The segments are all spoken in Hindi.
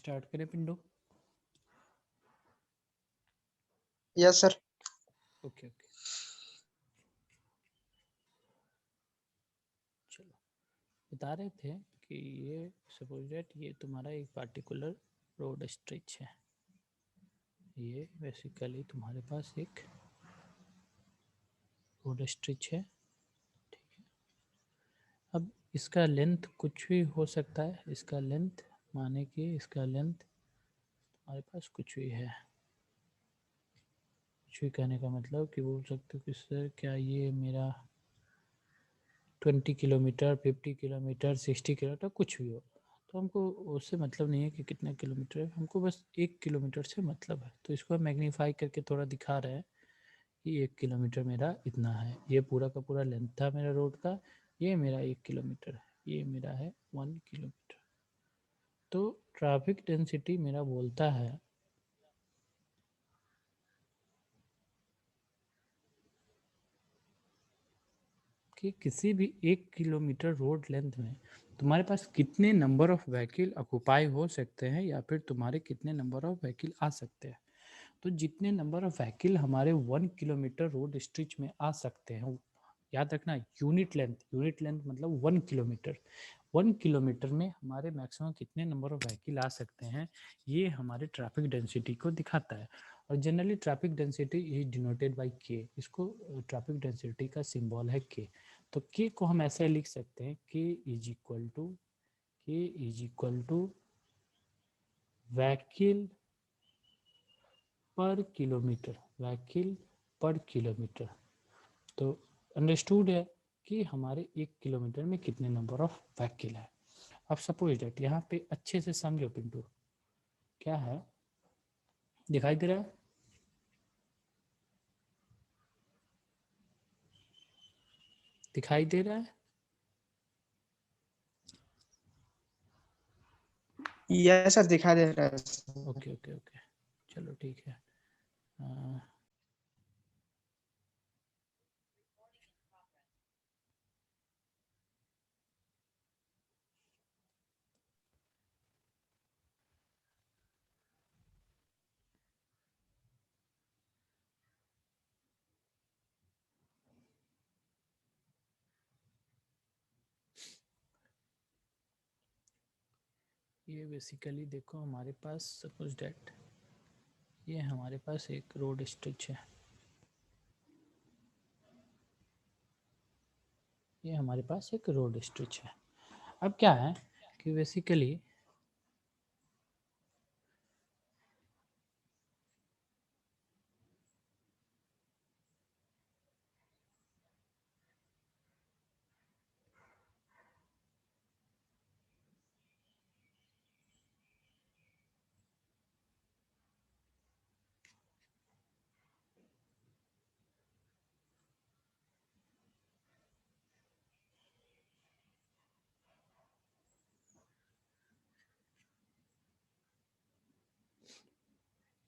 स्टार्ट करें पिंडो? Yes sir. ओके ओके, चलो। बता रहे थे कि ये सपोज दैट ये तुम्हारा एक पार्टिकुलर रोड स्ट्रेच है। ये बेसिकली तुम्हारे पास एक रोड स्ट्रेच है, ठीक है। अब इसका लेंथ कुछ भी हो सकता है। इसका लेंथ माने कि इसका लेंथ तुम्हारे पास कुछ भी है। कुछ भी कहने का मतलब कि बोल सकते हो कि सर क्या ये मेरा 20 किलोमीटर, 50 किलोमीटर, 60 किलोमीटर, कुछ भी हो। तो हमको उससे मतलब नहीं है कि कितना किलोमीटर है, हमको बस 1 किलोमीटर से मतलब है। तो इसको हम मैग्नीफाई करके थोड़ा दिखा रहे हैं कि 1 किलोमीटर मेरा इतना है। ये पूरा का पूरा लेंथ था मेरा रोड का, ये मेरा 1 किलोमीटर है, ये मेरा है 1 किलोमीटर। तो ट्रैफिक डेंसिटी मेरा बोलता है कि किसी भी 1 किलोमीटर रोड लेंथ में तुम्हारे पास कितने नंबर ऑफ व्हीकल ऑक्युपाई हो सकते हैं, या फिर तुम्हारे कितने नंबर ऑफ व्हीकल आ सकते हैं। तो जितने नंबर ऑफ व्हीकल हमारे 1 किलोमीटर रोड स्ट्रेच में आ सकते हैं, याद रखना यूनिट लेंथ मतलब 1 किलोमीटर। 1 किलोमीटर में हमारे मैक्सिमम कितने नंबर ऑफ व्हीकल आ सकते हैं, ये हमारे ट्रैफिक डेंसिटी को दिखाता है। और generally traffic density is denoted by के। इसको ट्रैफिक डेंसिटी का सिंबल है के। तो के को हम ऐसे लिख सकते हैं, के इज इक्वल टू व्हीकल पर किलोमीटर, व्हीकल पर किलोमीटर। तो अंडरस्टूड है कि हमारे 1 किलोमीटर में कितने नंबर ऑफ व्हीकल है। अब सपोज दैट यहाँ पे अच्छे से समझो पिंटू, क्या है दिखाई दे रहा है? दिखाई दे रहा है? यस सर, दिखा दे रहा है। ओके ओके ओके, चलो ठीक है। ये बेसिकली देखो हमारे पास सपोज डेट ये हमारे पास एक रोड स्ट्रेच है। ये हमारे पास एक रोड स्ट्रेच है। अब क्या है कि बेसिकली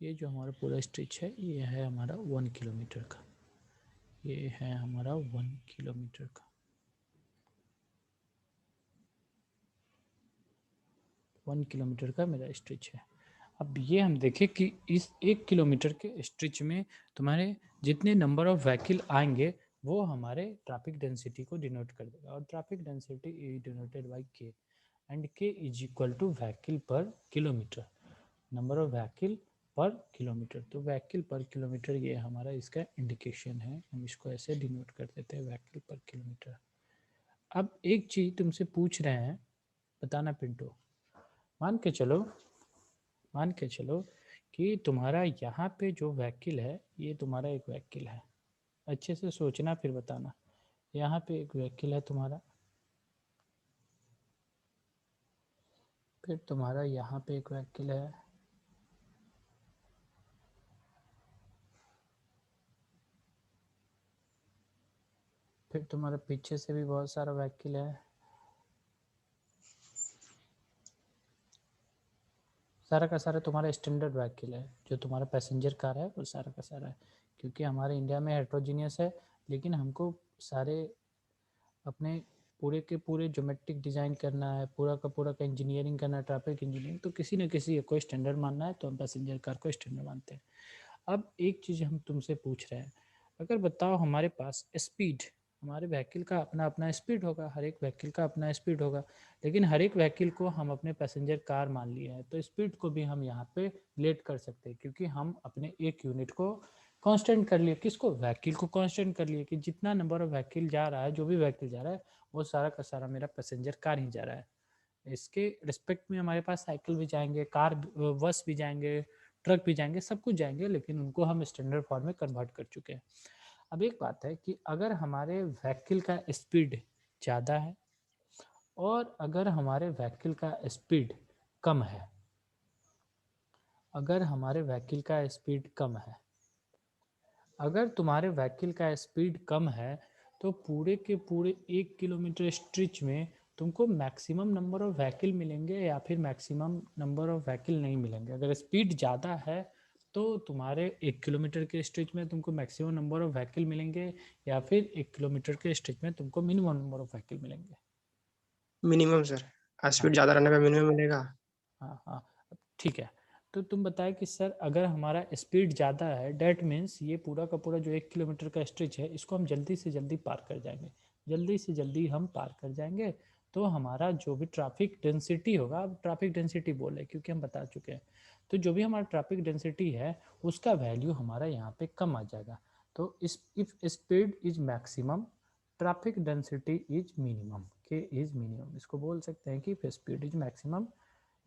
ये जो हमारा पूरा स्ट्रेच है, ये है हमारा 1 किलोमीटर का। ये है हमारा 1 किलोमीटर का, 1 किलोमीटर का मेरा स्ट्रेच है। अब ये हम देखें कि इस 1 किलोमीटर के स्ट्रेच में तुम्हारे जितने नंबर ऑफ व्हीकल आएंगे वो हमारे ट्रैफिक डेंसिटी को डिनोट कर देगा। और traffic density is denoted by के, एंड के इज इक्वल टू व्हीकल पर किलोमीटर, नंबर ऑफ व्हीकल पर किलोमीटर। तो व्हीकल पर किलोमीटर ये हमारा इसका इंडिकेशन है, हम इसको ऐसे डिनोट कर देते हैं व्हीकल पर किलोमीटर। अब एक चीज़ तुमसे पूछ रहे हैं, बताना पिंटू। मान के चलो कि तुम्हारा यहाँ पे जो व्हीकल है, ये तुम्हारा एक व्हीकल है। अच्छे से सोचना फिर बताना। यहाँ पे एक व्हीकल है तुम्हारा, फिर तुम्हारा यहाँ पे एक व्हीकल है, फिर तुम्हारे पीछे से भी बहुत सारा व्हीकल है। सारा का सारा तुम्हारा स्टैंडर्ड व्हीकल है, जो तुम्हारा पैसेंजर कार है वो सारा का सारा है। क्योंकि हमारे इंडिया में हेट्रोजीनियस है, लेकिन हमको सारे अपने पूरे के पूरे ज्योमेट्रिक डिजाइन करना है, पूरा का इंजीनियरिंग करना है, ट्रैफिक इंजीनियरिंग, तो किसी न किसी को स्टैंडर्ड मानना है, तो हम पैसेंजर कार को स्टैंडर्ड मानते हैं। अब एक चीज़ हम तुमसे पूछ रहे हैं, अगर बताओ हमारे पास स्पीड, हमारे व्हीकल का अपना अपना स्पीड होगा, हर एक व्हीकल का अपना स्पीड होगा, लेकिन हर एक व्हीकल को हम अपने पैसेंजर कार मान लिए हैं, तो स्पीड को भी हम यहाँ पे रिलेट कर सकते हैं, क्योंकि हम अपने एक यूनिट को कांस्टेंट कर लिए। किसको? व्हीकल को कांस्टेंट कर लिए कि जितना नंबर ऑफ व्हीकल जा रहा है, जो भी व्हीकल जा रहा है, वो सारा का सारा मेरा पैसेंजर कार ही जा रहा है। इसके रिस्पेक्ट में हमारे पास साइकिल भी जाएंगे, कार बस भी जाएंगे, ट्रक भी जाएंगे, सब कुछ जाएंगे, लेकिन उनको हम स्टैंडर्ड फॉर्म में कन्वर्ट कर चुके हैं। अब एक बात है कि अगर हमारे व्हीकल का स्पीड ज़्यादा है और अगर हमारे व्हीकल का स्पीड कम है, अगर हमारे व्हीकल का स्पीड कम है, अगर तुम्हारे व्हीकल का स्पीड कम है, तो पूरे के पूरे 1 किलोमीटर स्ट्रेच में तुमको मैक्सिमम नंबर ऑफ व्हीकल मिलेंगे या फिर मैक्सिमम नंबर ऑफ व्हीकल नहीं मिलेंगे। अगर स्पीड ज़्यादा है तो तुम्हारे 1 किलोमीटर के स्ट्रेच में तुमको मैक्सिमम नंबर ऑफ व्हीकल मिलेंगे या फिर 1 किलोमीटर के स्ट्रेच में तुमको मिनिमम नंबर ऑफ व्हीकल मिलेंगे। मिनिमम सर, हाँ स्पीड ज़्यादा रहने पे मिनिमम मिलेगा। हाँ हाँ, ठीक है। तो तुम बताए कि सर अगर हमारा स्पीड ज़्यादा है, डैट मीन्स ये पूरा का पूरा जो 1 किलोमीटर का स्ट्रेच है, इसको हम जल्दी से जल्दी पार कर जाएंगे, जल्दी से जल्दी हम पार कर जाएंगे। तो हमारा जो भी ट्रैफिक डेंसिटी होगा, अब ट्रैफिक डेंसिटी बोले क्योंकि हम बता चुके हैं, तो जो भी हमारा ट्रैफिक डेंसिटी है उसका वैल्यू हमारा यहाँ पे कम आ जाएगा। तो इस if speed is maximum, traffic density is minimum, K is minimum, इसको बोल सकते हैं कि speed is maximum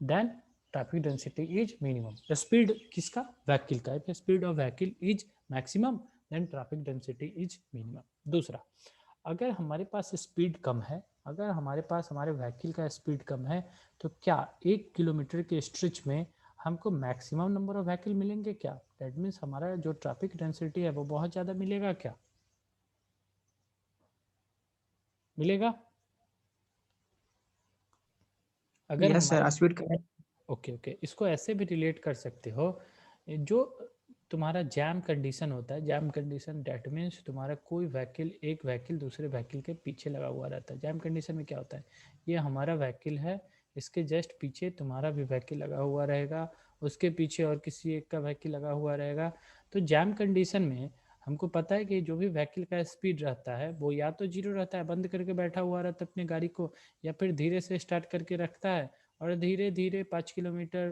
then traffic density is minimum. Speed किसका? व्हीकल का। If speed of vehicle is maximum then traffic density is minimum. दूसरा, अगर हमारे पास स्पीड कम है, अगर हमारे पास हमारे व्हीकल का स्पीड कम है, तो क्या 1 किलोमीटर के स्ट्रेच में हमको मैक्सिमम नंबर ऑफ व्हीकल मिलेंगे क्या? दैट मीन्स हमारा जो ट्रैफिक डेंसिटी है वो बहुत ज़्यादा मिलेगा क्या? मिलेगा? अगर यस हमारे, सर, स्पीड का है। ओके ओके, इसको ऐसे भी रिलेट कर सकते हो, जो तुम्हारा जैम कंडीशन होता है, जैम कंडीशन डैट मीन्स तुम्हारा कोई व्हीकल, एक व्हीकल दूसरे व्हीकल के पीछे लगा हुआ रहता है। जैम कंडीशन में क्या होता है, ये हमारा व्हीकल है, इसके जस्ट पीछे तुम्हारा भी व्हीकल लगा हुआ रहेगा, उसके पीछे और किसी एक का व्हीकल लगा हुआ रहेगा। तो जैम कंडीशन में हमको पता है कि जो भी व्हीकल का स्पीड रहता है वो या तो जीरो रहता है, बंद करके बैठा हुआ रहता है अपनी गाड़ी को, या फिर धीरे से स्टार्ट करके रखता है और धीरे धीरे 5 kilometre,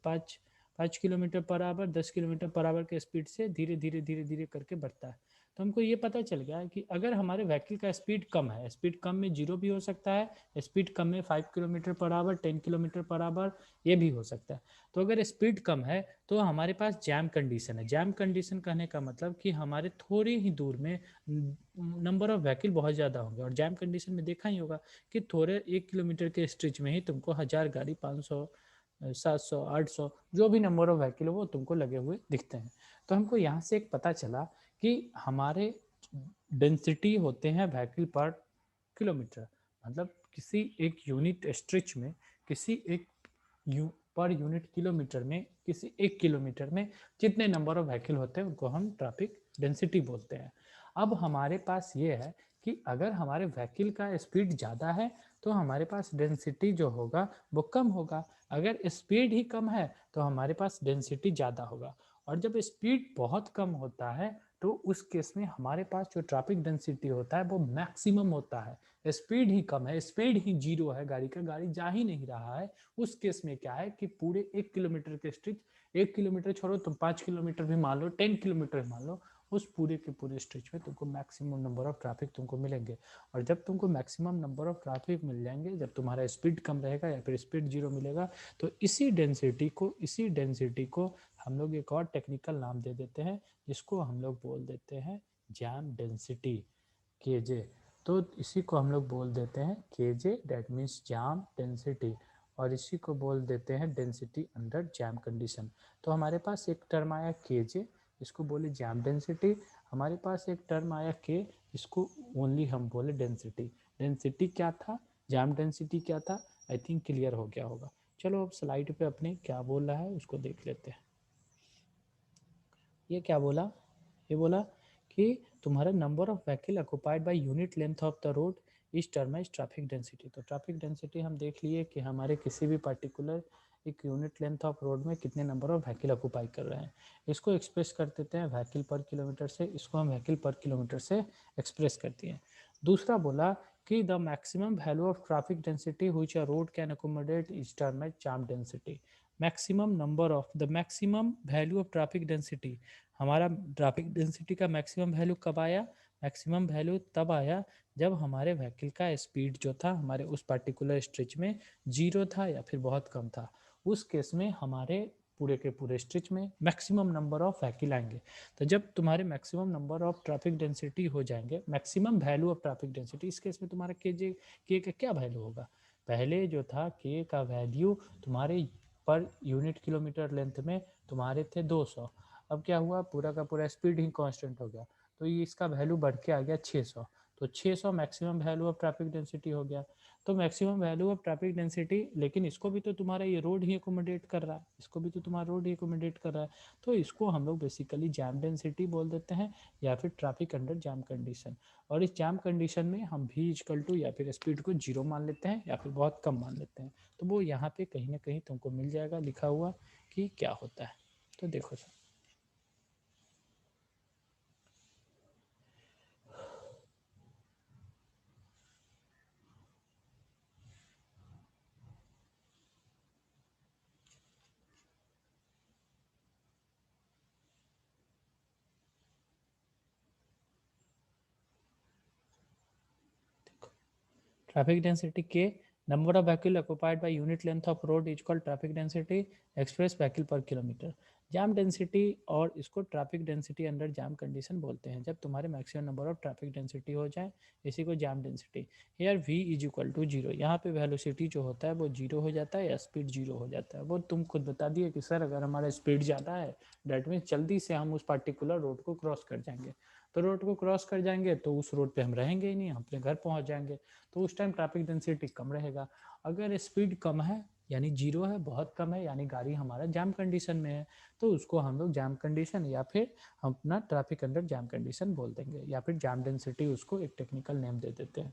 5 5 kilometre per hour, 10 kilometre per hour के स्पीड से धीरे धीरे धीरे धीरे करके बढ़ता है। तो हमको ये पता चल गया कि अगर हमारे व्हीकल का स्पीड कम है, स्पीड कम में जीरो भी हो सकता है, स्पीड कम में 5 kilometre per hour, 10 kilometre per hour, ये भी हो सकता है। तो अगर स्पीड कम है तो हमारे पास जैम कंडीशन है। जैम कंडीशन कहने का मतलब कि हमारे थोड़ी ही दूर में नंबर ऑफ व्हीकल बहुत ज़्यादा होंगे, और जैम कंडीशन में देखा ही होगा कि थोड़े 1 किलोमीटर के स्ट्रेच में ही तुमको 1000 गाड़ी, 500, 700, 800, जो भी नंबर ऑफ व्हीकल हो वो तुमको लगे हुए दिखते हैं। तो हमको यहाँ से एक पता चला कि हमारे डेंसिटी होते हैं व्हीकल पर किलोमीटर, मतलब किसी एक यूनिट स्ट्रेच में, किसी एक पर यूनिट किलोमीटर में, किसी 1 किलोमीटर में जितने नंबर ऑफ व्हीकल होते हैं उनको हम ट्रैफिक डेंसिटी बोलते हैं। अब हमारे पास ये है कि अगर हमारे व्हीकल का स्पीड ज़्यादा है तो हमारे पास डेंसिटी जो होगा वो कम होगा, अगर स्पीड ही कम है तो हमारे पास डेंसिटी ज़्यादा होगा। और जब स्पीड बहुत कम होता है तो उस केस में हमारे पास जो ट्रैफिक डेंसिटी होता है वो मैक्सिमम होता है। स्पीड ही कम है, स्पीड ही जीरो है गाड़ी का, गाड़ी जा ही नहीं रहा है, उस केस में क्या है कि पूरे 1 किलोमीटर के स्ट्रेच, 1 किलोमीटर छोड़ो तुम 5 किलोमीटर भी मान लो, 10 किलोमीटर मान लो, उस पूरे के पूरे स्ट्रेच में तुमको मैक्सिमम नंबर ऑफ ट्रैफिक तुमको मिलेंगे। और जब तुमको मैक्सिमम नंबर ऑफ ट्रैफिक मिल जाएंगे, जब तुम्हारा स्पीड कम रहेगा या फिर स्पीड जीरो मिलेगा, तो इसी डेंसिटी को हम लोग एक और टेक्निकल नाम दे देते हैं, जिसको हम लोग बोल देते हैं जैम डेंसिटी, केजे। तो इसी को हम लोग बोल देते हैं KJ, that means jam density, और इसी को बोल देते हैं डेंसिटी अंडर जैम कंडीशन। तो हमारे पास एक टर्म आया केजे, इसको बोले जैम डेंसिटी, हमारे पास एक टर्म आया के, इसको ओनली हम बोले डेंसिटी। डेंसिटी क्या था, जैम डेंसिटी क्या था, आई थिंक क्लियर हो गया होगा। चलो अब स्लाइड पे अपने क्या बोल रहा है उसको देख लेते हैं। ये क्या बोला, ये बोला कि तुम्हारा number of vehicle occupied by unit length of the road इस टर्म है ट्रैफिक डेंसिटी। तो ट्रैफिक डेंसिटी हम देख लिए कि हमारे किसी भी पर्टिकुलर एक यूनिट लेंथ ऑफ रोड में कितने नंबर ऑफ व्हीकल ऑक्यूपाई कर रहे हैं। इसको एक्सप्रेस कर देते हैं व्हीकल पर किलोमीटर से, इसको हम व्हीकल पर किलोमीटर से एक्सप्रेस करती हैं। दूसरा बोला कि the maximum value of traffic density which a road can accommodate is term as jam density. Maximum number of the maximum value of traffic density, हमारा ट्रैफिक डेंसिटी का मैक्सिमम वैल्यू कब आया? मैक्सिमम वैल्यू तब आया जब हमारे व्हीकल का स्पीड जो था हमारे उस पर्टिकुलर स्ट्रेच में 0 था या फिर बहुत कम था। उस केस में हमारे पूरे के पूरे स्ट्रेच में मैक्सिमम नंबर ऑफ व्हीकल आएंगे। तो जब तुम्हारे maximum number of traffic density हो जाएंगे, maximum value of traffic density, इस केस में तुम्हारा के का क्या वैल्यू होगा? पहले जो था के का वैल्यू तुम्हारे पर यूनिट किलोमीटर लेंथ में तुम्हारे थे 200। अब क्या हुआ, पूरा का पूरा स्पीड ही कांस्टेंट हो गया, तो ये इसका वैल्यू बढ़ के आ गया 600। तो 600 maximum value of traffic density हो गया। तो maximum value of traffic density, लेकिन इसको भी तो तुम्हारा ये रोड ही अकोमोडेट कर रहा है, इसको भी तो तुम्हारा रोड ही अकोमोडेट कर रहा है। तो इसको हम लोग बेसिकली जैम डेंसिटी बोल देते हैं या फिर ट्रैफिक अंडर जैम कंडीशन। और इस जैम कंडीशन में हम भी इक्वल टू या फिर स्पीड को 0 मान लेते हैं या फिर बहुत कम मान लेते हैं। तो वो यहाँ पे कहीं ना कहीं तुमको मिल जाएगा लिखा हुआ कि क्या होता है। तो देखो sir, traffic density K, number of vehicle occupied by unit length of road is called traffic density, express vehicle per kilometer। Jam density और इसको traffic density under jam condition बोलते हैं, जब तुम्हारे maximum number of traffic density हो जाए, इसी को jam density. Here v is equal to 0, यहाँ पे वेलोसिटी जो होता है वो 0 हो जाता है या स्पीड 0 हो जाता है। वो तुम खुद बता दिए कि सर अगर हमारा स्पीड ज़्यादा है डेट मीन जल्दी से हम उस पर्टिकुलर रोड को क्रॉस कर जाएंगे। तो रोड को क्रॉस कर जाएंगे तो उस रोड पे हम रहेंगे ही नहीं, हम अपने घर पहुंच जाएंगे, तो उस टाइम ट्रैफिक डेंसिटी कम रहेगा। अगर स्पीड कम है यानी 0 है, बहुत कम है यानी गाड़ी हमारा जाम कंडीशन में है, तो उसको हम लोग जाम कंडीशन या फिर हम अपना ट्रैफिक अंडर जाम कंडीशन बोल देंगे या फिर जाम डेंसिटी उसको एक टेक्निकल नेम दे देते हैं।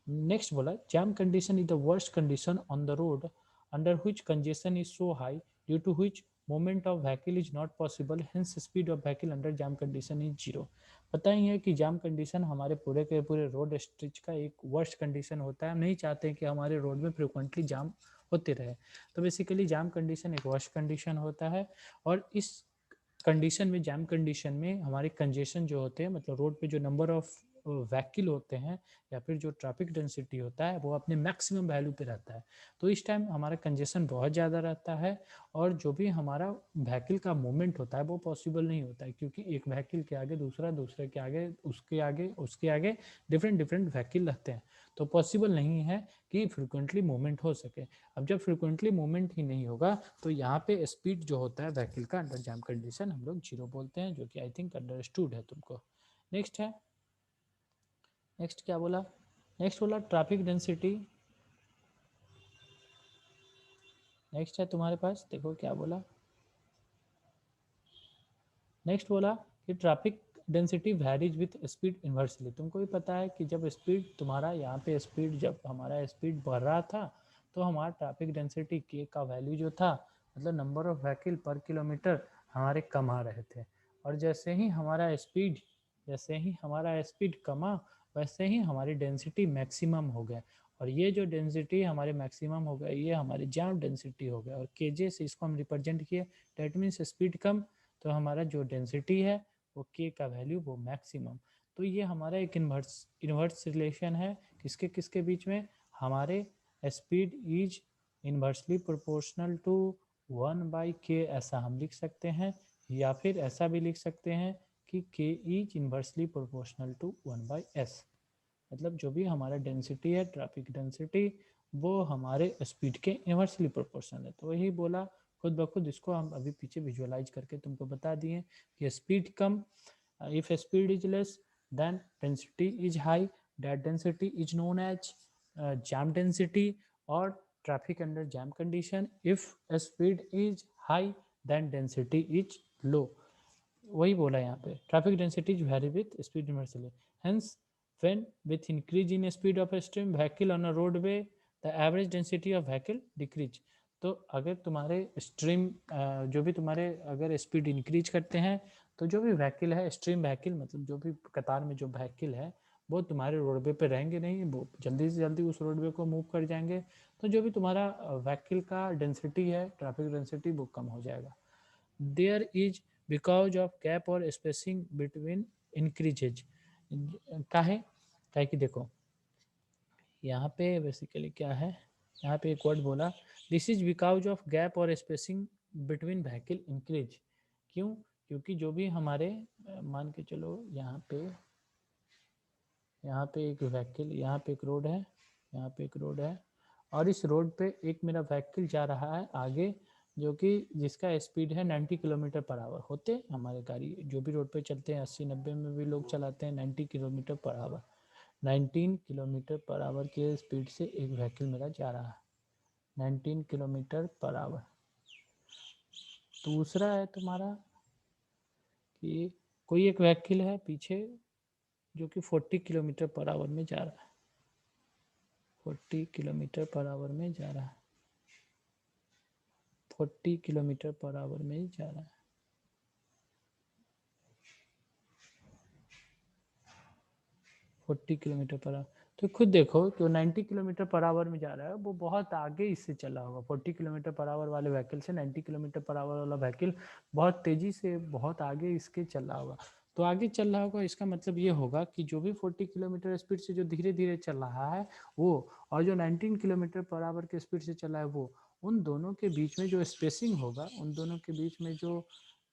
नेक्स्ट बोला jam condition is the worst condition on the road under which congestion is so high due to which moment of vehicle is not possible, hence speed of vehicle under jam condition is 0। पता ही है कि जाम कंडीशन हमारे पूरे के पूरे रोड स्ट्रेच का एक वर्स्ट कंडीशन होता है। हम नहीं चाहते कि हमारे रोड में फ्रिक्वेंटली जाम होते रहे, तो बेसिकली जाम कंडीशन एक वर्स्ट कंडीशन होता है। और इस कंडीशन में, जैम कंडीशन में हमारे कंजेशन जो होते हैं, मतलब रोड पे जो नंबर ऑफ व्हीकल होते हैं या फिर जो ट्रैफिक डेंसिटी होता है वो अपने मैक्सिमम वैल्यू पे रहता है। तो इस टाइम हमारा कंजेशन बहुत ज़्यादा रहता है और जो भी हमारा व्हीकल का मूवमेंट होता है वो पॉसिबल नहीं होता है, क्योंकि एक व्हीकल के आगे दूसरा, दूसरे के आगे उसके आगे उसके आगे डिफरेंट डिफरेंट व्हीकल रहते हैं, तो पॉसिबल नहीं है कि फ्रिक्वेंटली मूवमेंट हो सके। अब जब फ्रिक्वेंटली मूवमेंट ही नहीं होगा तो यहाँ पे स्पीड जो होता है व्हीकल का अंडर जैम कंडीशन हम लोग 0 बोलते हैं, जो कि आई थिंक अंडरस्टूड है तुमको। नेक्स्ट है, नेक्स्ट क्या बोला, नेक्स्ट बोला ट्रैफिक डेंसिटी। नेक्स्ट है तुम्हारे पास, देखो क्या बोला, नेक्स्ट बोला कि traffic density varies with speed inversely. तुमको भी पता है कि जब स्पीड तुम्हारा यहाँ पे स्पीड, जब हमारा स्पीड बढ़ रहा था तो हमारा ट्रैफिक डेंसिटी के का वैल्यू जो था, मतलब नंबर ऑफ व्हीकल पर किलोमीटर हमारे कम आ रहे थे। और जैसे ही हमारा स्पीड कमा वैसे ही हमारी डेंसिटी मैक्सिमम हो गया। और ये जो डेंसिटी हमारे मैक्सिमम हो गया ये हमारी जैम डेंसिटी हो गया, और केजे से इसको हम रिप्रेजेंट किए, डेट मीन्स स्पीड कम तो हमारा जो डेंसिटी है वो के का वैल्यू वो मैक्सिमम। तो ये हमारा एक इन्वर्स रिलेशन है किसके किसके बीच में, हमारे speed is inversely proportional to 1/k, ऐसा हम लिख सकते हैं। या फिर ऐसा भी लिख सकते हैं कि k is inversely proportional to 1/s, मतलब जो भी हमारा डेंसिटी है ट्रैफिक डेंसिटी वो हमारे स्पीड के इन्वर्सली प्रोपोर्शनल है। तो वही बोला खुद ब खुद, इसको हम अभी पीछे विजुअलाइज करके तुमको बता दिए कि स्पीड कम, if speed is less than density is high, that density is known as jam density और traffic under jam condition. If speed is high then density is low. वही बोला यहाँ पे traffic density is very with speed inversely, hence when with increase in speed of a stream vehicle on a roadway the average density of vehicle decrease। तो अगर तुम्हारे स्ट्रीम जो भी तुम्हारे अगर स्पीड इंक्रीज करते हैं तो जो भी व्हीकल है स्ट्रीम व्हीकल मतलब जो भी कतार में जो व्हीकल है वो तुम्हारे रोडवे पे रहेंगे नहीं, वो जल्दी से जल्दी उस रोडवे को मूव कर जाएंगे। तो जो भी तुम्हारा व्हीकल का डेंसिटी है ट्रैफिक डेंसिटी वो कम हो जाएगा। There is because of gap और स्पेसिंग बिटवीन इंक्रीजेज। काहे काहे कि देखो यहाँ पे बेसिकली क्या है, यहाँ पे एक वर्ड बोला this is because of gap और स्पेसिंग बिटवीन व्हीकल इंक्रीज। क्यों? क्योंकि जो भी हमारे मान के चलो यहाँ पे एक व्हीकल, यहाँ पे एक रोड है, यहाँ पे एक रोड है और इस रोड पे एक मेरा व्हीकल जा रहा है आगे जो कि जिसका स्पीड है 90 किलोमीटर पर आवर। होते हमारे गाड़ी जो भी रोड पे चलते हैं 80-90 में भी लोग चलाते हैं 90 kilometre per hour. 19 kilometre per hour के स्पीड से एक व्हीकल मेरा जा रहा है 19 किलोमीटर पर आवर। दूसरा है तुम्हारा कि कोई एक व्हीकल है पीछे जो कि 40 किलोमीटर पर आवर में जा रहा है, 40 किलोमीटर पर आवर में जा रहा है, 40 किलोमीटर पर आवर में जा रहा है। फोर्टी किलोमीटर पर आवर तो खुद देखो कि 90 किलोमीटर पर आवर में जा रहा है वो बहुत आगे इससे चला होगा। 40 किलोमीटर पर आवर वाले व्हीकल से 90 किलोमीटर पर आवर वाला व्हीकल बहुत तेजी से बहुत आगे इसके चल रहा होगा। तो आगे चल रहा होगा इसका मतलब ये होगा कि जो भी 40 किलोमीटर स्पीड से जो धीरे धीरे चल रहा है वो और जो 19 किलोमीटर पर आवर के स्पीड से चला है वो, उन दोनों के बीच में जो स्पेसिंग होगा, उन दोनों के बीच में जो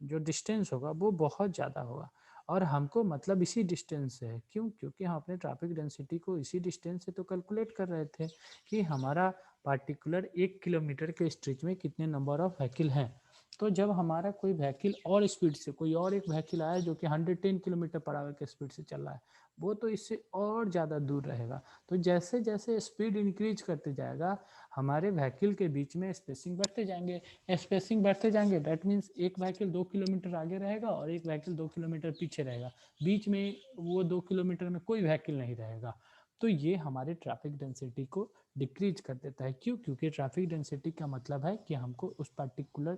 जो डिस्टेंस होगा वो बहुत ज़्यादा होगा। और हमको मतलब इसी डिस्टेंस से है। क्यों? क्योंकि हम अपने ट्रैफिक डेंसिटी को इसी डिस्टेंस से तो कैलकुलेट कर रहे थे कि हमारा पार्टिकुलर 1 किलोमीटर के स्ट्रेच में कितने नंबर ऑफ व्हीकल हैं। तो जब हमारा कोई व्हीकल और स्पीड से कोई और एक व्हीकल आया जो कि 110 किलोमीटर पर आवर के स्पीड से चल रहा है वो तो इससे और ज़्यादा दूर रहेगा। तो जैसे जैसे स्पीड इंक्रीज करते जाएगा हमारे व्हीकल के बीच में स्पेसिंग बढ़ते जाएंगे। स्पेसिंग बढ़ते जाएंगे दैट मीन्स एक व्हीकल 2 किलोमीटर आगे रहेगा और एक व्हीकल 2 किलोमीटर पीछे रहेगा, बीच में वो 2 किलोमीटर में कोई व्हीकल नहीं रहेगा। तो ये हमारे ट्रैफिक डेंसिटी को डिक्रीज कर देता है। क्यों? क्योंकि ट्रैफिक डेंसिटी का मतलब है कि हमको उस पर्टिकुलर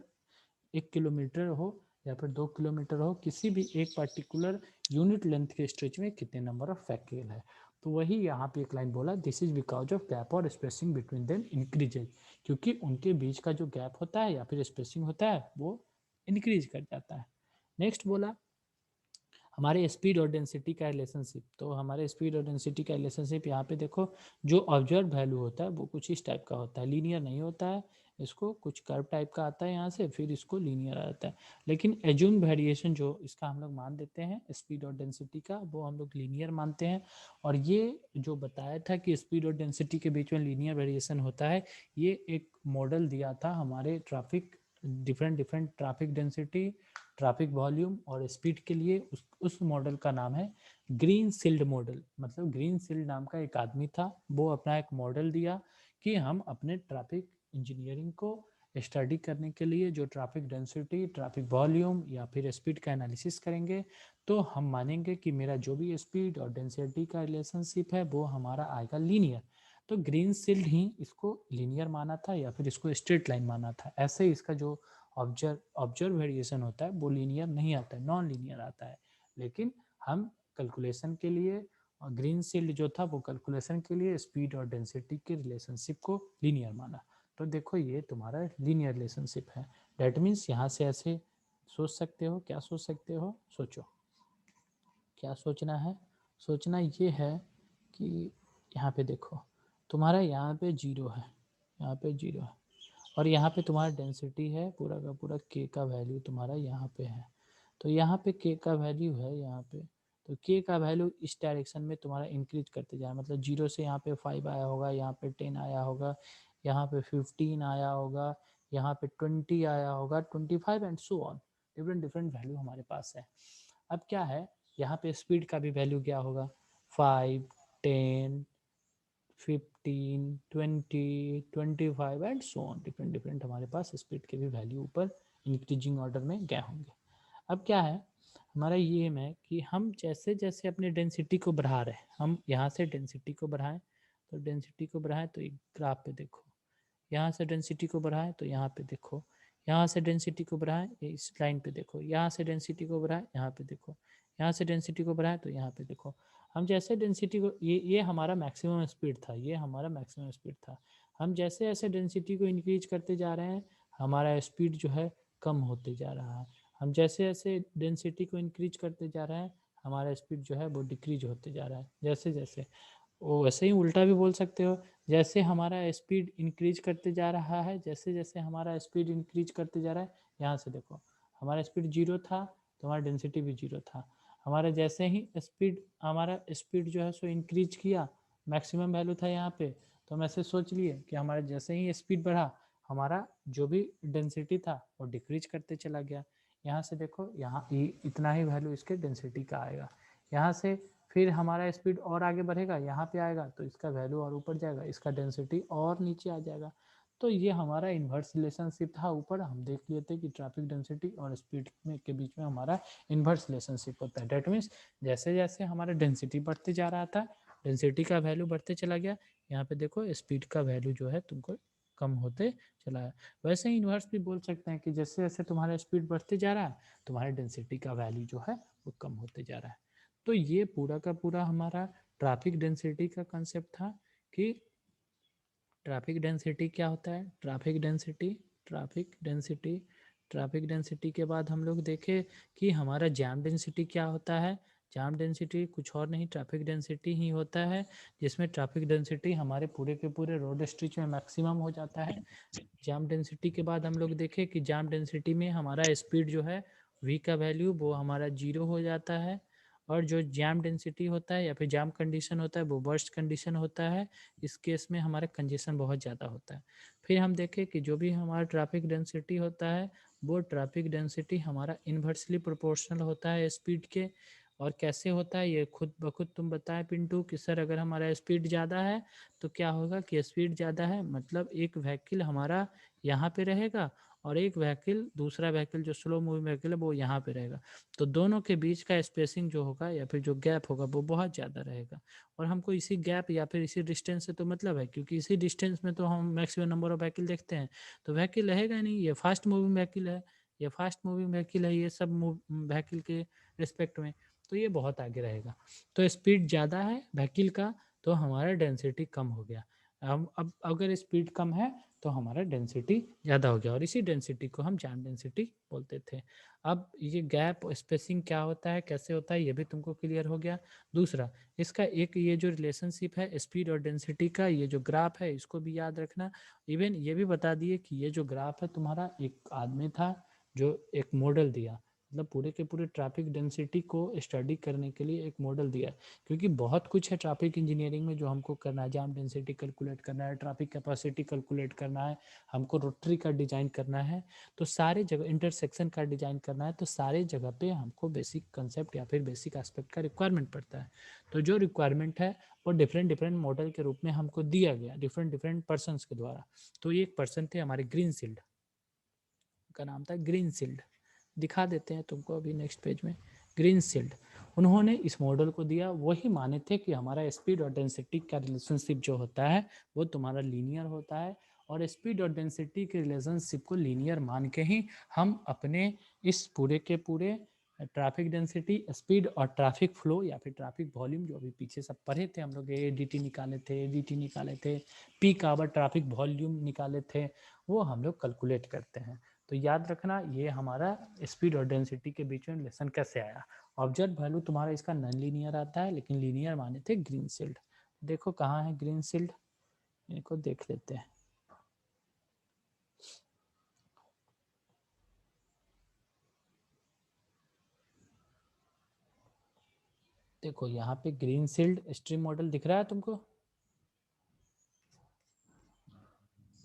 1 किलोमीटर हो या फिर 2 किलोमीटर हो किसी भी एक पर्टिकुलर यूनिट लेंथ के स्ट्रेच में कितने नंबर ऑफ व्हीकल है। तो वही यहाँ पे एक लाइन बोला this is because of gap और स्पेसिंग बिटवीन देम इंक्रीजेज, क्योंकि उनके बीच का जो गैप होता है या फिर स्पेसिंग होता है वो इंक्रीज कर जाता है। नेक्स्ट बोला हमारे स्पीड और डेंसिटी का रिलेशनशिप। तो हमारे स्पीड और डेंसिटी का रिलेशनशिप यहाँ पे देखो जो ऑब्जर्व वैल्यू होता है वो कुछ इस टाइप का होता है, लीनियर नहीं होता है, इसको कुछ कर्व टाइप का आता है यहाँ से फिर इसको लीनियर आता है। लेकिन एज्यूम वेरिएशन जो इसका हम लोग मान देते हैं स्पीड और डेंसिटी का वो हम लोग लीनियर मानते हैं। और ये जो बताया था कि स्पीड और डेंसिटी के बीच में लीनियर वेरिएशन होता है ये एक मॉडल दिया था हमारे traffic different different traffic density traffic volume और स्पीड के लिए। उस मॉडल का नाम है ग्रीनसिल्ड मॉडल। मतलब ग्रीनसिल्ड नाम का एक आदमी था वो अपना एक मॉडल दिया कि हम अपने ट्रैफिक इंजीनियरिंग को स्टडी करने के लिए जो ट्रैफिक डेंसिटी ट्रैफिक वॉल्यूम या फिर स्पीड का एनालिसिस करेंगे तो हम मानेंगे कि मेरा जो भी स्पीड और डेंसिटी का रिलेशनशिप है वो हमारा आएगा लीनियर। तो ग्रीनसिल्ड ही इसको लीनियर माना था या फिर इसको स्ट्रेट लाइन माना था। ऐसे ही इसका जो ऑब्जर्व वेरिएशन होता है वो लीनियर नहीं आता है, नॉन लीनियर आता है। लेकिन हम कैलकुलेशन के लिए ग्रीनसिल्ड जो था वो कैलकुलेशन के लिए स्पीड और डेंसिटी के रिलेशनशिप को लीनियर माना। तो देखो ये तुम्हारा लीनियर रिलेशनशिप है। डेट मीन्स यहाँ से ऐसे सोच सकते हो। क्या सोच सकते हो? सोचो क्या सोचना है। सोचना ये है कि यहाँ पे देखो तुम्हारा यहाँ पे जीरो है, यहाँ पे जीरो है और यहाँ पे तुम्हारा डेंसिटी है पूरा का पूरा के का वैल्यू तुम्हारा यहाँ पे है। तो यहाँ पे के का वैल्यू है यहाँ पे, तो के का वैल्यू इस डायरेक्शन में तुम्हारा इंक्रीज करते जाए। मतलब जीरो से यहाँ पे 5 आया होगा, यहाँ पे 10 आया होगा, यहाँ पे 15 आया होगा, यहाँ पे 20 आया होगा, 25 and so on. Different different value हमारे पास है। अब क्या है यहाँ पे स्पीड का भी वैल्यू क्या होगा 5 10 15 20 25 and so on. Different different हमारे पास स्पीड के भी वैल्यू ऊपर इंक्रीजिंग ऑर्डर में गए होंगे। अब क्या है हमारा ये एम है कि हम जैसे जैसे अपनी डेंसिटी को बढ़ा रहे हैं, हम यहाँ से डेंसिटी को बढ़ाएं, तो डेंसिटी को बढ़ाएं तो एक ग्राफ पे देखो, यहाँ से डेंसिटी को बढ़ाएं तो यहाँ पे देखो, यहाँ से डेंसिटी को बढ़ाएं इस लाइन पे देखो, यहाँ से डेंसिटी को बढ़ाएं यहाँ पे देखो, यहाँ से डेंसिटी को बढ़ाएं तो यहाँ पे देखो। हम जैसे डेंसिटी को, ये हमारा मैक्सिमम स्पीड था, ये हमारा मैक्सिमम स्पीड था। हम जैसे जैसे डेंसिटी को इंक्रीज करते जा रहे हैं, हमारा स्पीड जो है कम होते जा रहा है। हम जैसे जैसे डेंसिटी को इंक्रीज करते जा रहे हैं, हमारा स्पीड जो है वो डिक्रीज होते जा रहा है जैसे जैसे। वो वैसे ही उल्टा भी बोल सकते हो, जैसे हमारा स्पीड इंक्रीज करते जा रहा है, जैसे जैसे हमारा स्पीड इंक्रीज करते जा रहा है, यहाँ से देखो हमारा स्पीड जीरो था तो हमारा डेंसिटी भी जीरो था। हमारा जैसे ही स्पीड, हमारा स्पीड जो है सो इंक्रीज किया, मैक्सिमम वैल्यू था यहाँ पे, तो हम ऐसे सोच लिए कि हमारा जैसे ही स्पीड बढ़ा, हमारा जो भी डेंसिटी था वो डिक्रीज करते चला गया। यहाँ से देखो, यहाँ इतना ही वैल्यू इसके डेंसिटी का आएगा। यहाँ से फिर हमारा स्पीड और आगे बढ़ेगा, यहाँ पे आएगा तो इसका वैल्यू और ऊपर जाएगा, इसका डेंसिटी और नीचे आ जाएगा। तो ये हमारा इन्वर्स रिलेशनशिप था। ऊपर हम देख लिए थे कि ट्रैफिक डेंसिटी और स्पीड में के बीच में हमारा इन्वर्स रिलेशनशिप होता है। डेट मीन्स जैसे जैसे हमारा डेंसिटी बढ़ते जा रहा था, डेंसिटी का वैल्यू बढ़ते चला गया। यहाँ पे देखो स्पीड का वैल्यू जो है तुमको कम होते चला है। वैसे ही इन्वर्स भी बोल सकते हैं कि जैसे जैसे तुम्हारा स्पीड बढ़ते जा रहा है, तुम्हारे डेंसिटी का वैल्यू जो है वो कम होते जा रहा है। तो ये पूरा का पूरा हमारा ट्रैफिक डेंसिटी का कंसेप्ट था कि ट्रैफिक डेंसिटी क्या होता है। Traffic density, traffic density, traffic density के बाद हम लोग देखे कि हमारा जैम डेंसिटी क्या होता है। जैम डेंसिटी कुछ और नहीं, ट्रैफिक डेंसिटी ही होता है, जिसमें ट्रैफिक डेंसिटी हमारे पूरे के पूरे रोड स्ट्रेच में मैक्सिमम हो जाता है। जैम डेंसिटी के बाद हम लोग देखे कि जैम डेंसिटी में हमारा स्पीड जो है v का वैल्यू वो हमारा जीरो हो जाता है, और जो जैम डेंसिटी होता है या फिर जैम कंडीशन होता है वो बर्स्ट कंडीशन होता है। इस केस में हमारा कंजेशन बहुत ज़्यादा होता है। फिर हम देखें कि जो भी हमारा ट्रैफिक डेंसिटी होता है, वो ट्रैफिक डेंसिटी हमारा इन्वर्सली प्रोपोर्शनल होता है स्पीड के। और कैसे होता है ये खुद ब खुद तुम बताए पिंटू कि सर अगर हमारा स्पीड ज़्यादा है तो क्या होगा कि स्पीड ज़्यादा है मतलब एक व्हीकल हमारा यहाँ पे रहेगा और एक व्हीकल, दूसरा व्हीकल जो स्लो मूविंग व्हीकल है वो यहाँ पे रहेगा। तो दोनों के बीच का स्पेसिंग जो होगा या फिर जो गैप होगा वो बहुत ज़्यादा रहेगा। और हमको इसी गैप या फिर इसी डिस्टेंस से तो मतलब है, क्योंकि इसी डिस्टेंस में तो हम मैक्सिमम नंबर ऑफ व्हीकल देखते हैं। तो व्हीकल रहेगा नहीं, ये फास्ट मूविंग व्हीकल है, ये फास्ट मूविंग व्हीकल है, ये सब व्हीकल के रिस्पेक्ट में तो ये बहुत आगे रहेगा। तो स्पीड ज़्यादा है व्हीकल का तो हमारा डेंसिटी कम हो गया। अब अगर स्पीड कम है तो हमारा डेंसिटी ज़्यादा हो गया, और इसी डेंसिटी को हम जैम डेंसिटी बोलते थे। अब ये गैप स्पेसिंग क्या होता है, कैसे होता है, ये भी तुमको क्लियर हो गया। दूसरा, इसका एक ये जो रिलेशनशिप है स्पीड और डेंसिटी का, ये जो ग्राफ है इसको भी याद रखना। इवन ये भी बता दिए कि ये जो ग्राफ है तुम्हारा, एक आदमी था जो एक मॉडल दिया, मतलब पूरे के पूरे ट्रैफिक डेंसिटी को स्टडी करने के लिए एक मॉडल दिया। क्योंकि बहुत कुछ है ट्रैफिक इंजीनियरिंग में जो हमको करना है, जाम डेंसिटी कैलकुलेट करना है, ट्रैफिक कैपेसिटी कैलकुलेट करना है, हमको रोटरी का डिजाइन करना है, तो सारे जगह इंटरसेक्शन का डिजाइन करना है, तो सारे जगह पे हमको बेसिक कंसेप्ट या फिर बेसिक एस्पेक्ट का रिक्वायरमेंट पड़ता है। तो जो रिक्वायरमेंट है वो डिफरेंट डिफरेंट मॉडल के रूप में हमको दिया गया डिफरेंट डिफरेंट पर्सन के द्वारा। तो ये एक पर्सन थे हमारे ग्रीनसिल्ड, का नाम था ग्रीनसिल्ड, दिखा देते हैं तुमको अभी नेक्स्ट पेज में। ग्रीनसिल्ड, उन्होंने इस मॉडल को दिया, वही माने थे कि हमारा स्पीड और डेंसिटी का रिलेशनशिप जो होता है वो तुम्हारा लीनियर होता है, और स्पीड और डेंसिटी के रिलेशनशिप को लीनियर मान के ही हम अपने इस पूरे के पूरे ट्रैफिक डेंसिटी, स्पीड और ट्रैफिक फ्लो या फिर ट्रैफिक वॉल्यूम, जो अभी पीछे सब पढ़े थे हम लोग, एडीटी निकाले थे, एडीटी निकाले थे, पीक आवर ट्रैफिक वॉल्यूम निकाले थे, वो हम लोग कैलकुलेट करते हैं। तो याद रखना ये हमारा स्पीड और डेंसिटी के बीच में रिलेशन कैसे आया। ऑब्जेक्ट वैल्यू तुम्हारा इसका नॉन लीनियर आता है, लेकिन लीनियर माने थे ग्रीनसिल्ड। देखो कहाँ है ग्रीनसिल्ड, इनको देख लेते हैं। देखो यहाँ पे ग्रीनसिल्ड स्ट्रीम मॉडल दिख रहा है तुमको।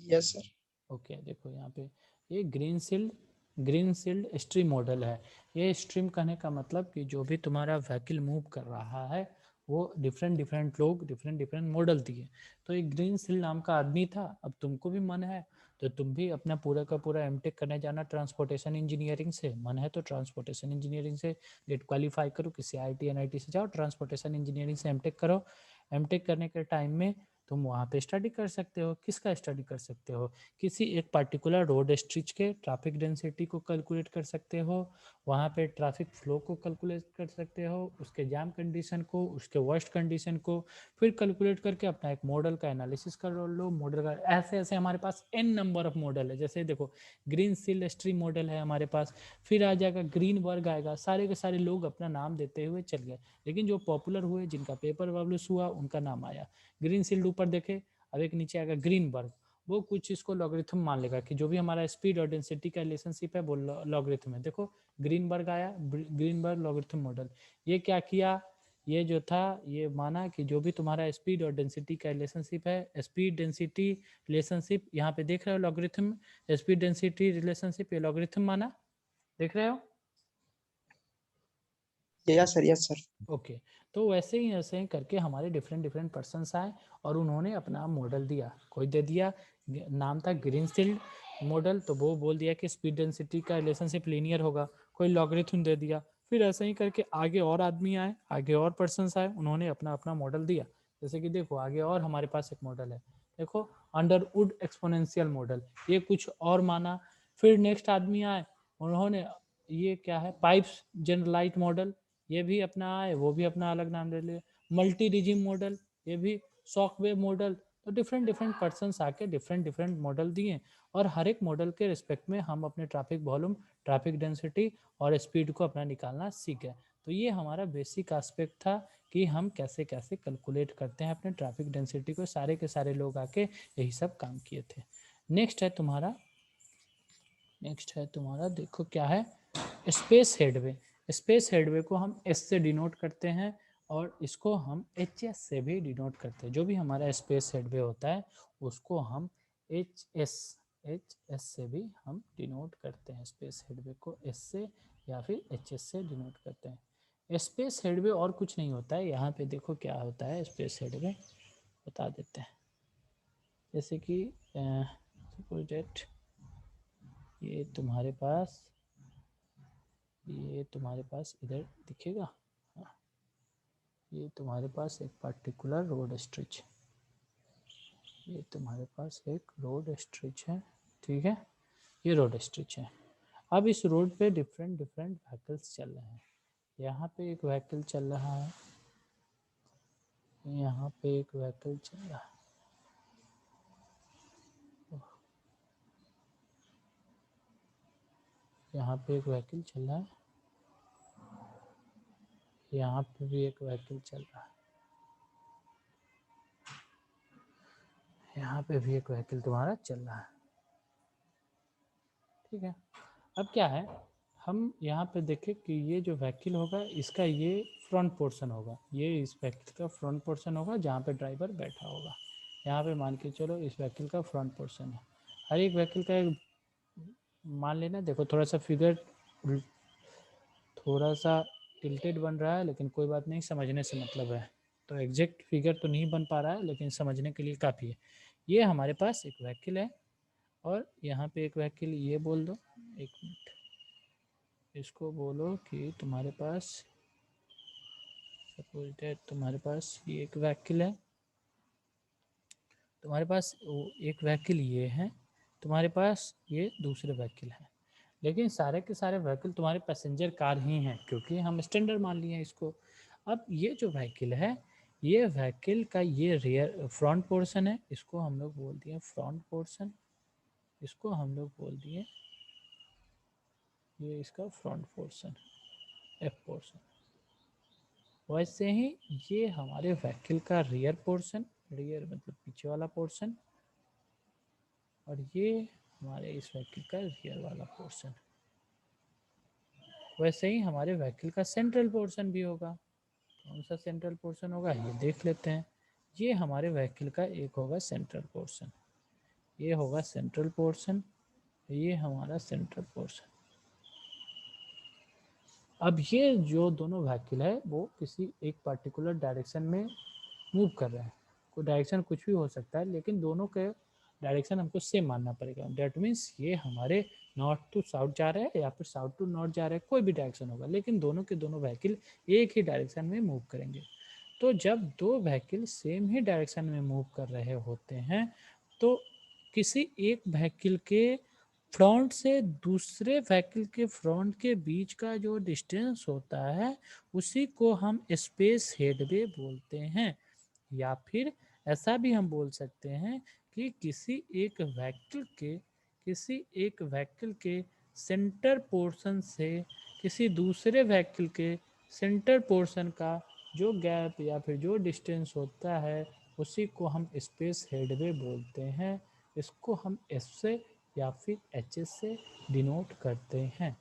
Yes sir. ओके, देखो यहाँ पे ये ग्रीनसिल्ड स्ट्रीम मॉडल है। ये स्ट्रीम कहने का मतलब कि जो भी तुम्हारा व्हीकल मूव कर रहा है वो डिफरेंट डिफरेंट लोग डिफरेंट डिफरेंट मॉडल दिए। तो एक ग्रीनसिल्ड नाम का आदमी था, अब तुमको भी मन है तो तुम भी अपना पूरा का पूरा एमटेक करने जाना ट्रांसपोर्टेशन इंजीनियरिंग से, मन है तो ट्रांसपोर्टेशन इंजीनियरिंग से गेट क्वालिफाई करो, किसी आईटी एनआईटी से जाओ, ट्रांसपोर्टेशन इंजीनियरिंग से एमटेक करो। एमटेक करने के टाइम में तुम वहाँ पे स्टडी कर सकते हो। किसका स्टडी कर सकते हो? किसी एक पर्टिकुलर रोड स्ट्रिच के ट्रैफिक डेंसिटी को कैलकुलेट कर सकते हो, वहाँ पे ट्रैफिक फ्लो को कैलकुलेट कर सकते हो, उसके जाम कंडीशन को, उसके वर्स्ट कंडीशन को, फिर कैलकुलेट करके अपना एक मॉडल का एनालिसिस कर लो। मॉडल का ऐसे ऐसे हमारे पास एन नंबर ऑफ मॉडल है। जैसे देखो ग्रीन सिल स्ट्रीम मॉडल है हमारे पास, फिर आ जाएगा ग्रीन वर्ग आएगा, सारे के सारे लोग अपना नाम देते हुए चल गए, लेकिन जो पॉपुलर हुए, जिनका पेपर पब्लिश हुआ, उनका नाम आया ग्रीन सिल्ड ऊपर देखे। अब एक नीचे आएगा ग्रीन वर्ग, वो कुछ इसको लॉगरिथम मान लेगा कि जो भी हमारा स्पीड और डेंसिटी का रिलेशनशिप है वो लॉगरिथम है। देखो ग्रीनबर्ग आया, ग्रीनबर्ग लॉगरिथम मॉडल, ये क्या किया, ये जो था ये माना कि जो भी तुम्हारा स्पीड और डेंसिटी का रिलेशनशिप है, स्पीड डेंसिटी रिलेशनशिप यहाँ पे देख रहे हो लॉगरिथम, स्पीड डेंसिटी रिलेशनशिप ये लॉगरिथम माना, देख रहे हो? Yes sir, yes sir. Okay तो वैसे ही ऐसे ही करके हमारे डिफरेंट डिफरेंट पर्सनस आए और उन्होंने अपना मॉडल दिया। कोई दे दिया, नाम था ग्रीनफील्ड मॉडल, तो वो बोल दिया कि स्पीड डेंसिटी का रिलेशनशिप लीनियर होगा। कोई लॉगरिथम दे दिया, फिर ऐसे ही करके आगे और आदमी आए, आगे और पर्सनस आए, उन्होंने अपना अपना मॉडल दिया। जैसे कि देखो आगे और हमारे पास एक मॉडल है, देखो अंडरवुड एक्सपोनेंशियल मॉडल, ये कुछ और माना। फिर नेक्स्ट आदमी आए, उन्होंने ये क्या है पाइप्स जनरलाइट मॉडल, ये भी अपना आए, वो भी अपना अलग नाम ले लिया। मल्टी रिजिम मॉडल, ये भी शॉकवेव मॉडल। तो डिफरेंट डिफरेंट पर्सनस आके डिफरेंट डिफरेंट मॉडल दिए, और हर एक मॉडल के रिस्पेक्ट में हम अपने ट्रैफिक वॉल्यूम, ट्रैफिक डेंसिटी और स्पीड को अपना निकालना सीख गए। तो ये हमारा बेसिक एस्पेक्ट था कि हम कैसे कैसे कैलकुलेट करते हैं अपने ट्रैफिक डेंसिटी को। सारे के सारे लोग आके यही सब काम किए थे। नेक्स्ट है तुम्हारा देखो क्या है, स्पेस हेडवे। स्पेस हेडवे को हम एस से डिनोट करते हैं, और इसको हम एच एस से भी डिनोट करते हैं। जो भी हमारा स्पेस हेडवे होता है उसको हम एच एस से भी हम डिनोट करते हैं। स्पेस हेडवे को एस से या फिर एच एस से डिनोट करते हैं। स्पेस हेडवे और कुछ नहीं होता है। यहाँ पे देखो क्या होता है स्पेस हेडवे, बता देते हैं। जैसे कि सपोज डेट ये तुम्हारे पास इधर दिखेगा, ये तुम्हारे पास एक पर्टिकुलर रोड स्ट्रिच, ये तुम्हारे पास एक रोड स्ट्रिच है, ठीक है, ये रोड स्ट्रिच है। अब इस रोड पे डिफरेंट डिफरेंट व्हीकल्स चल रहे हैं। यहाँ पे एक व्हीकल चल रहा है, यहाँ पे एक व्हीकल चल रहा है, यहाँ पे एक व्हीकल चल रहा है, यहाँ पे भी एक व्हीकल चल रहा है, यहाँ पे भी एक व्हीकल तुम्हारा चल रहा है, ठीक है। अब क्या है, हम यहाँ पे देखें कि ये जो व्हीकल होगा इसका ये फ्रंट पोर्शन होगा, ये इस व्हीकल का फ्रंट पोर्शन होगा जहाँ पे ड्राइवर बैठा होगा। यहाँ पे मान के चलो इस व्हीकल का फ्रंट पोर्शन है। हर एक व्हीकल का एक मान लेना, देखो थोड़ा सा फिगर थोड़ा सा टिल्टेड बन रहा है, लेकिन कोई बात नहीं, समझने से मतलब है। तो एग्जैक्ट फिगर तो नहीं बन पा रहा है, लेकिन समझने के लिए काफ़ी है। ये हमारे पास एक व्हीकल है, और यहाँ पे एक व्हीकल, ये बोल दो, एक मिनट, इसको बोलो कि तुम्हारे पास सपोज दैट तुम्हारे पास ये एक व्हीकल है, तुम्हारे पास एक व्हीकल ये है, तुम्हारे पास ये दूसरे व्हीकल है, लेकिन सारे के सारे व्हीकल तुम्हारे पैसेंजर कार ही हैं, क्योंकि हम स्टैंडर्ड मान लिए हैं इसको। अब ये जो व्हीकल है, ये व्हीकल का ये रियर फ्रंट पोर्शन है, इसको हम लोग बोल दिए फ्रंट पोर्शन, इसको हम लोग बोल दिए ये इसका फ्रंट पोर्शन, एफ पोर्शन। वैसे ही ये हमारे व्हीकल का रियर पोर्शन, रियर मतलब पीछे वाला पोर्शन, और ये हमारे इस व्हीकल का रियर वाला पोर्शन। वैसे ही हमारे व्हीकल का सेंट्रल पोर्शन भी होगा। कौन सा सेंट्रल पोर्शन होगा ये देख लेते हैं। ये हमारे व्हीकल का एक होगा सेंट्रल पोर्शन, ये होगा सेंट्रल पोर्शन, ये हमारा सेंट्रल पोर्शन। अब ये जो दोनों व्हीकल है वो किसी एक पर्टिकुलर डायरेक्शन में मूव कर रहे हैं। कोई डायरेक्शन कुछ भी हो सकता है, लेकिन दोनों के डायरेक्शन हमको सेम मानना पड़ेगा। डेट मीन्स ये हमारे नॉर्थ टू साउथ जा रहा है या फिर साउथ टू नॉर्थ जा रहा है, कोई भी डायरेक्शन होगा, लेकिन दोनों के दोनों व्हीकल एक ही डायरेक्शन में मूव करेंगे। तो जब दो व्हीकल सेम ही डायरेक्शन में मूव कर रहे होते हैं तो किसी एक व्हीकल के फ्रंट से दूसरे व्हीकल के फ्रंट के बीच का जो डिस्टेंस होता है उसी को हम स्पेस हेडवे बोलते हैं। या फिर ऐसा भी हम बोल सकते हैं कि किसी एक व्हीकल के सेंटर पोर्शन से किसी दूसरे व्हीकल के सेंटर पोर्शन का जो गैप या फिर जो डिस्टेंस होता है उसी को हम स्पेस हेडवे बोलते हैं। इसको हम एस से या फिर एच एस से डिनोट करते हैं।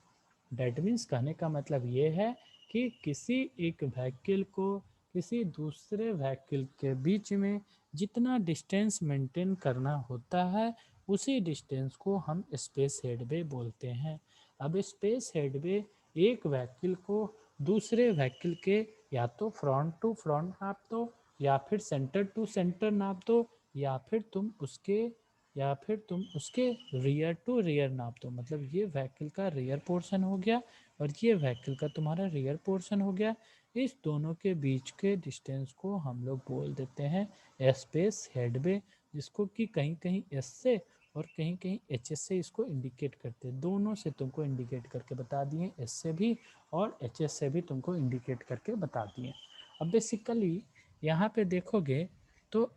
डेट मीन्स कहने का मतलब ये है कि किसी एक व्हीकल को किसी दूसरे व्हीकल के बीच में जितना डिस्टेंस मेंटेन करना होता है उसी डिस्टेंस को हम स्पेस हेडवे बोलते हैं। अब स्पेस हेडवे एक व्हीकल को दूसरे व्हीकल के या तो फ्रंट टू फ्रंट नाप दो या फिर सेंटर टू सेंटर नाप दो या फिर तुम उसके रियर टू रियर नाप दो। मतलब ये व्हीकल का रियर पोर्शन हो गया और ये व्हीकल का तुम्हारा रियर पोर्शन हो गया। इस दोनों के बीच के डिस्टेंस को हम लोग बोल देते हैं स्पेस हेडवे, जिसको कि कहीं कहीं एस से और कहीं कहीं एच एस से इसको इंडिकेट करते हैं। दोनों से तुमको इंडिकेट करके बता दिए, एस से भी और एच एस से भी तुमको इंडिकेट करके बता दिए। अब बेसिकली यहाँ पे देखोगे तो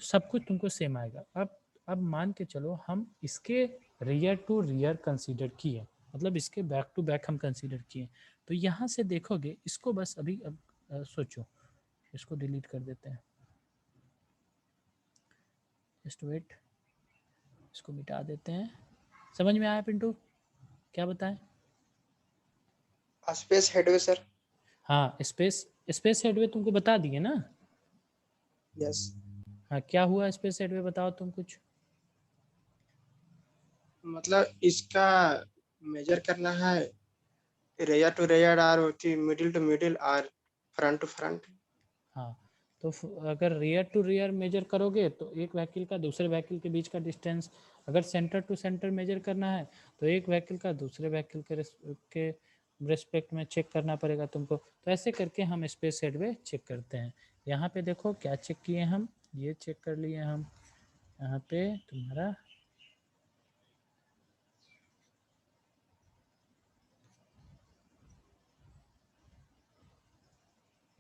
सब कुछ तुमको सेम आएगा। अब मान के चलो हम इसके रियर टू रियर कंसीडर किए, मतलब इसके बैक टू बैक हम कंसीडर किए, तो यहाँ से देखोगे इसको बस अभी अब सोचो, इसको डिलीट कर देते हैं, जस्ट वेट, इसको मिटा देते हैं। समझ में आया पिंटू, क्या बताएं? Space headway sir. हाँ, स्पेस हेडवे तुमको बता दिए ना। यस। हाँ, क्या हुआ स्पेस हेडवे, बताओ तुम कुछ। मतलब इसका मेजर करना है, रेयर टू रेयर आर होती, मिडिल टू मिडिल आर, फ्रंट टू फ्रंट। हाँ, तो अगर रियर टू रियर मेजर करोगे तो एक व्हीकल का दूसरे व्हीकल के बीच का डिस्टेंस, अगर सेंटर टू सेंटर मेजर करना है तो एक व्हीकल का दूसरे व्हीकल के रेस्पेक्ट में चेक करना पड़ेगा तुमको। तो ऐसे करके हम स्पेस हेडवे चेक करते हैं। यहाँ पे देखो क्या चेक किए हम, ये चेक कर लिए हम। यहाँ पे तुम्हारा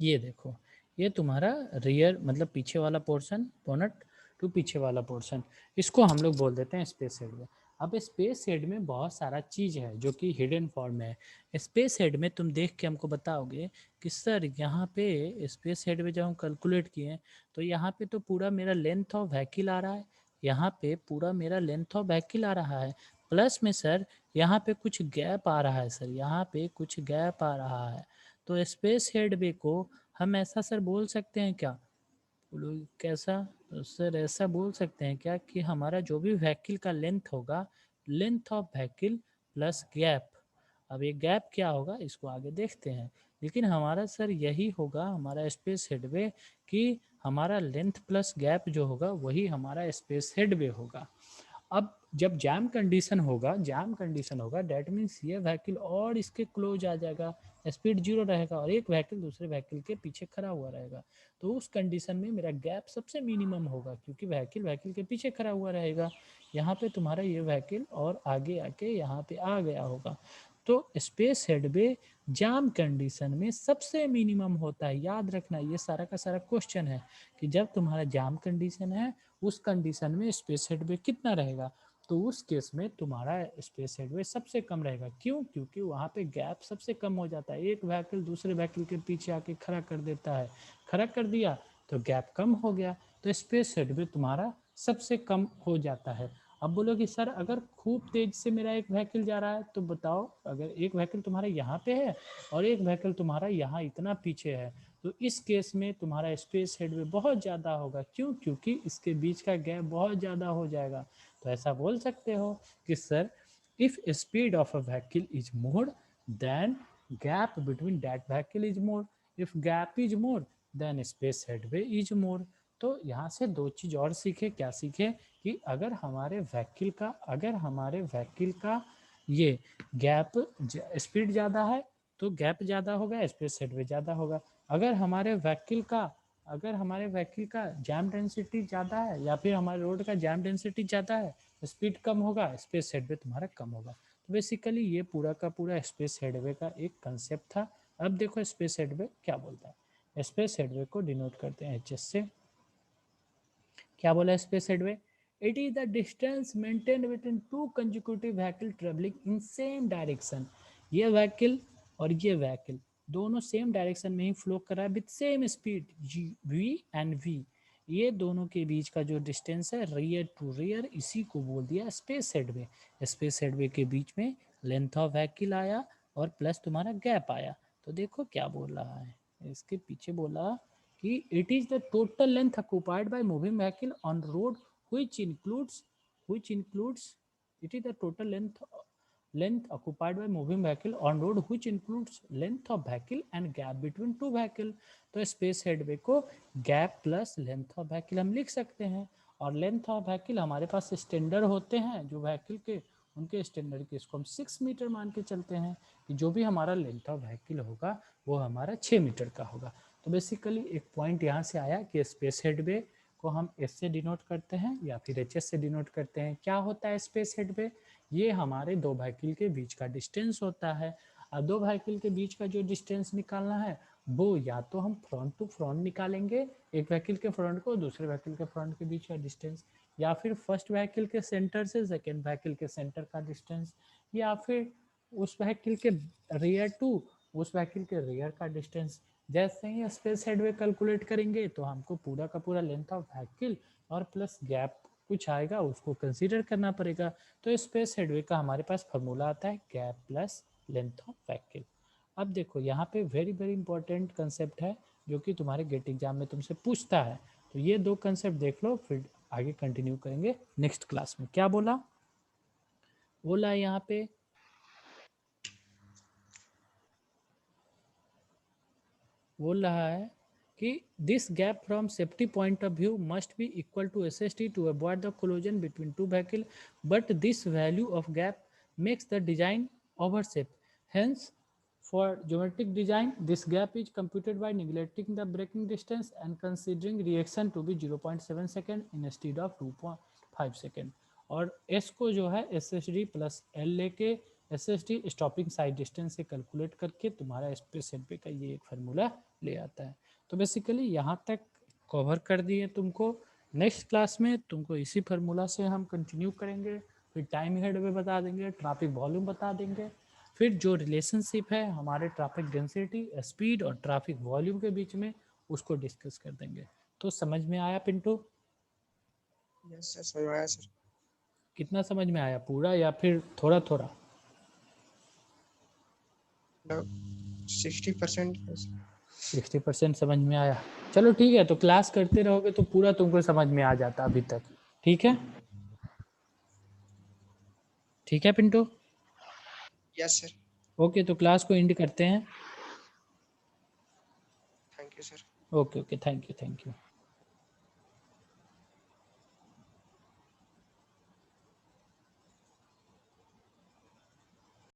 ये देखो, ये तुम्हारा रियर मतलब पीछे वाला पोर्शन, बोनट टू पीछे वाला पोर्शन, इसको हम लोग बोल देते हैं स्पेस हेड में। अब स्पेस हेड में बहुत सारा चीज़ है जो कि हिडन फॉर्म में है। स्पेस हेड में तुम देख के हमको बताओगे कि सर यहाँ पे स्पेस हेड में जब हम कैलकुलेट किए तो यहाँ पे तो पूरा मेरा लेंथ ऑफ व्हीकल आ रहा है, यहाँ पे पूरा मेरा लेंथ ऑफ व्हीकल आ रहा है, प्लस में सर यहाँ पे कुछ गैप आ रहा है, सर यहाँ पे कुछ गैप आ रहा है। तो स्पेस हेडवे को हम ऐसा सर बोल सकते हैं क्या, बोलो कैसा? तो सर ऐसा बोल सकते हैं क्या कि हमारा जो भी व्हीकल का लेंथ होगा, length of vehicle plus gap. अब ये गैप क्या होगा इसको आगे देखते हैं, लेकिन हमारा सर यही होगा हमारा स्पेस हेडवे कि हमारा लेंथ प्लस गैप जो होगा वही हमारा स्पेस हेडवे होगा। अब जब जैम कंडीशन होगा डेट मीन्स ये व्हीकल और इसके क्लोज आ जाएगा, स्पीड जीरो रहेगा और एक व्हीकल दूसरे व्हीकल के पीछे खड़ा हुआ रहेगा। तो उस कंडीशन में मेरा गैप सबसे मिनिमम होगा क्योंकि व्हीकल के पीछे खड़ा हुआ रहेगा। यहाँ पे तुम्हारा ये व्हीकल और आगे आके यहाँ पे आ गया होगा। तो स्पेस हेडवे जाम कंडीशन में सबसे मिनिमम होता है। याद रखना ये सारा का सारा क्वेश्चन है कि जब तुम्हारा जाम कंडीशन है उस कंडीशन में स्पेस हेडवे कितना रहेगा, तो उस केस में तुम्हारा स्पेस हेडवे सबसे कम रहेगा। क्यों? क्योंकि वहाँ पे गैप सबसे कम हो जाता है, एक व्हीकल दूसरे व्हीकल के पीछे आके खड़ा कर देता है, खड़ा कर दिया तो गैप कम हो गया, तो स्पेस हेडवे तुम्हारा सबसे कम हो जाता है। अब बोलो कि सर अगर खूब तेज से मेरा एक व्हीकल जा रहा है तो बताओ, अगर एक व्हीकल तुम्हारा यहाँ पे है और एक व्हीकल तुम्हारा यहाँ इतना पीछे है तो इस केस में तुम्हारा स्पेस हेडवे बहुत ज़्यादा होगा। क्यों? क्योंकि इसके बीच का गैप बहुत ज़्यादा हो जाएगा। तो ऐसा बोल सकते हो कि sir if speed of a vehicle is more than gap between that vehicle is more, if gap is more than space headway is more. तो यहाँ से दो चीज और सीखे, क्या सीखे कि अगर हमारे व्हीकल का ये गैप स्पीड ज़्यादा है तो गैप ज़्यादा होगा, स्पेस हेडवे ज़्यादा होगा। अगर हमारे व्हीकल का जैम डेंसिटी ज़्यादा है या फिर हमारे रोड का जैम डेंसिटी ज़्यादा है, स्पीड कम होगा, स्पेस हेडवे तुम्हारा कम होगा। तो बेसिकली ये पूरा का पूरा स्पेस हेडवे का एक कंसेप्ट था। अब देखो स्पेस हेडवे क्या बोलता है। स्पेस हेडवे को डिनोट करते हैं एच से। क्या बोला space headway? It is the distance maintained between two consecutive vehicle travelling in same direction. ये व्हीकल और ये व्हीकल दोनों सेम डायरेक्शन में ही फ्लो कर रहा है with same speed V and V. ये दोनों के बीच का जो डिस्टेंस है रियर टू रियर, इसी को बोल दिया स्पेस हेडवे। स्पेस हेडवे के बीच में लेंथ ऑफ व्हीकल आया और प्लस तुम्हारा गैप आया। तो देखो क्या बोल रहा है, इसके पीछे बोला कि it is the total length occupied by moving vehicle on road which includes it is the total length occupied by moving vehicle on road which includes length of vehicle and gap between two vehicle। तो स्पेस हेडवे को gap plus length of vehicle हम लिख सकते हैं। और लेंथ ऑफ व्हीकल हमारे पास स्टैंडर्ड होते हैं जो व्हीकल के, उनके स्टैंडर्ड के इसको हम 6 मीटर मान के चलते हैं कि जो भी हमारा लेंथ ऑफ व्हीकल होगा वो हमारा 6 मीटर का होगा। तो बेसिकली एक पॉइंट यहाँ से आया कि स्पेस हेडवे को हम एस से डिनोट करते हैं या फिर एच से डिनोट करते हैं। क्या होता है स्पेस हेडवे? ये हमारे दो व्हीकल के बीच का डिस्टेंस होता है। और दो व्हीकल के बीच का जो डिस्टेंस निकालना है वो या तो हम फ्रंट टू फ्रंट निकालेंगे, एक व्हीकल के फ्रंट को दूसरे व्हीकल के फ्रंट के बीच का डिस्टेंस, या फिर फर्स्ट व्हीकल के सेंटर से सेकेंड व्हीकल के सेंटर का डिस्टेंस, या फिर उस व्हीकल के रियर टू उस व्हीकल के रियर का डिस्टेंस। जैसे ही स्पेस हेडवे कैलकुलेट करेंगे तो हमको पूरा का पूरा लेंथ ऑफ व्हीकल और प्लस गैप कुछ आएगा उसको कंसीडर करना पड़ेगा। तो स्पेस हेडवे का हमारे पास फॉर्मूला आता है gap plus length of vehicle. अब देखो यहाँ पे वेरी वेरी इंपॉर्टेंट कंसेप्ट है जो कि तुम्हारे गेट एग्जाम में तुमसे पूछता है। तो ये दो कंसेप्ट देख लो, फिर आगे कंटिन्यू करेंगे नेक्स्ट क्लास में। क्या बोला यहाँ पे बोल रहा है कि this gap from safety point of view must be equal to SST to avoid the collision between two vehicle, but this value of gap makes the design overshape. Hence for geometric design this gap is computed by neglecting the braking distance and considering reaction to be 0.7 second instead of 2.5 second। और S को जो है SSD प्लस L लेके SSD स्टॉपिंग साइड डिस्टेंस से कैलकुलेट करके तुम्हारा स्पेस हेडवे का ये एक फार्मूला ले आता है। तो बेसिकली यहाँ तक कवर कर दिए तुमको। नेक्स्ट क्लास में तुमको इसी फार्मूला से हम कंटिन्यू करेंगे, फिर टाइम हेडवे बता देंगे, ट्रैफिक वॉल्यूम बता देंगे, फिर जो रिलेशनशिप है हमारे ट्रैफिक डेंसिटी, स्पीड और ट्रैफिक वॉल्यूम के बीच में उसको डिस्कस कर देंगे। तो समझ में आया पिंटू? यस सर, समझ में आया सर। कितना समझ में आया, पूरा या फिर थोड़ा थोड़ा? 60%। 60% समझ में आया। चलो ठीक है, तो क्लास करते रहोगे तो पूरा तुमको समझ में आ जाता अभी तक। ठीक है, ठीक है पिंटू? Yes sir. ओके, तो क्लास को एंड करते हैं। Thank you sir. Okay okay, thank you thank you.